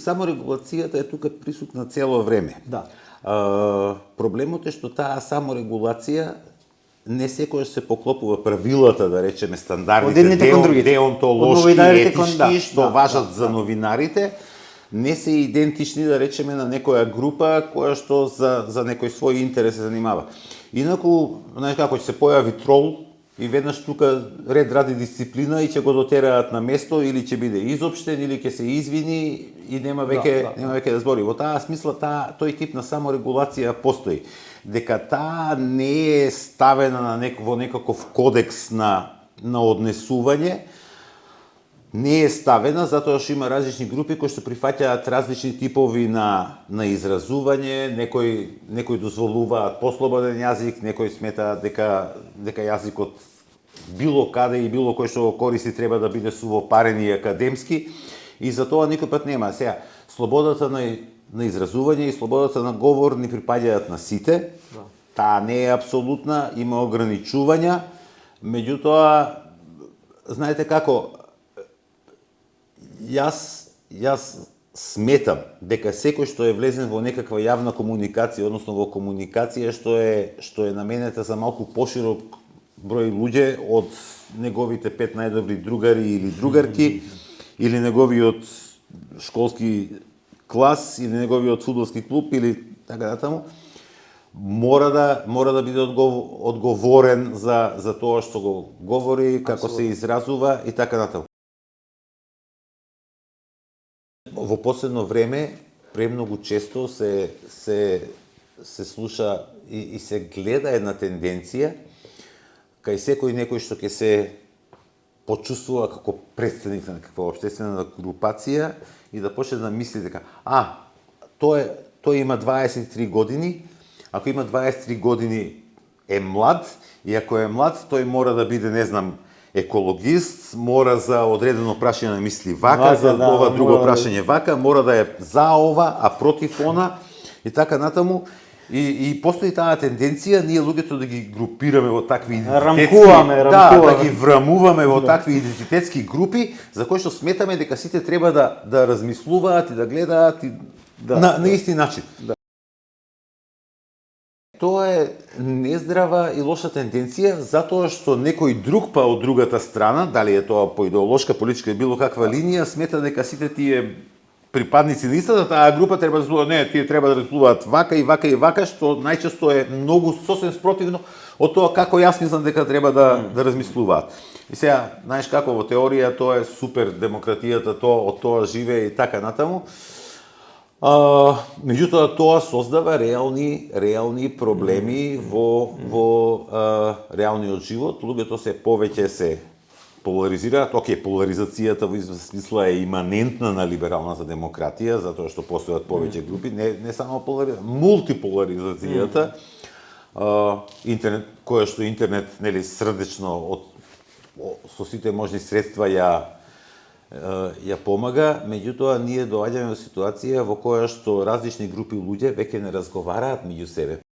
саморегулацијата е тука присутна цело време. Да. Проблемот е што таа саморегулација не секојаш се поклопува правилата, да речеме, стандардите, деонтолошки, етички, што важат за новинарите, не се идентични, да речеме, на некоја група која што за некој свој интерес се занимава. Инаку, знаеш како, ќе се појави трол и веднаш тука ред ради дисциплина и ќе го дотераат на место или ќе биде изопштен или ќе се извини и нема веќе да збори. Во таа смисла тој тип на саморегулација постои. Дека таа не е ставена во некаков кодекс на однесување, не е ставена затоа што има различни групи кои што прифаќаат различни типови на изразување, некои дозволуваат послободен јазик, некои сметаат дека јазикот било каде и било кој што го користи треба да биде сувопарен и академски, и за тоа никој пат нема. Сега, слободата на изразување и слободата на говор ни припаѓаат на сите. Таа не е апсолутна, има ограничувања, меѓутоа, знаете како, Јас сметам дека секој што е влезен во некаква јавна комуникација, односно во комуникација што е наменета за малку поширок број луѓе од неговите 5 најдобри другари или другарки, или неговиот школски клас, или неговиот фудбалски клуб, или така натаму, мора да биде одговорен за тоа што го говори, како се изразува и така натаму. Во последно време премногу често се слуша и се гледа една тенденција кај секој некој што ќе се почувствува како претставник на некаква општествена групација и да почне да мисли дека тој има 23 години, ако има 23 години е млад, и ако е млад тој мора да биде, не знам, екологист, мора за одредено прашање да мисли вака, за ова друго прашање вака, мора да е за ова, а против она, и така натаму. И постои таа тенденција ние луѓето да ги групираме во такви идентитетски, да ги врамуваме во такви идентитетски групи, за кои што сметаме дека сите треба да размислуваат и да гледаат на исти начин. Тоа е нездрава и лоша тенденција, затоа што некој друг па од другата страна, дали е тоа по идеолошка, политичка или било каква линија, смета дека сите тие припадници на истата таа група треба да размислуваат, не, тие треба да размислуваат вака и вака и вака, што најчесто е многу сосем спротивно од тоа како јас мислам дека треба да размислуваат. И сега, знаеш како, во теорија тоа е супер, демократијата од тоа живее и така натаму. Меѓутоа тоа создава реални проблеми во реалниот живот. Луѓето се повеќе се поларизираат. Поларизацијата во известна смисла е иманентна на либералната демократија, затоа што постојат повеќе групи, не само мултиполаризацијата. Интернет, која што интернет, нели, срдечно со сите можни средства ја помага, меѓутоа ние доаѓаме во ситуација во која што различни групи луѓе веќе не разговараат меѓу себе.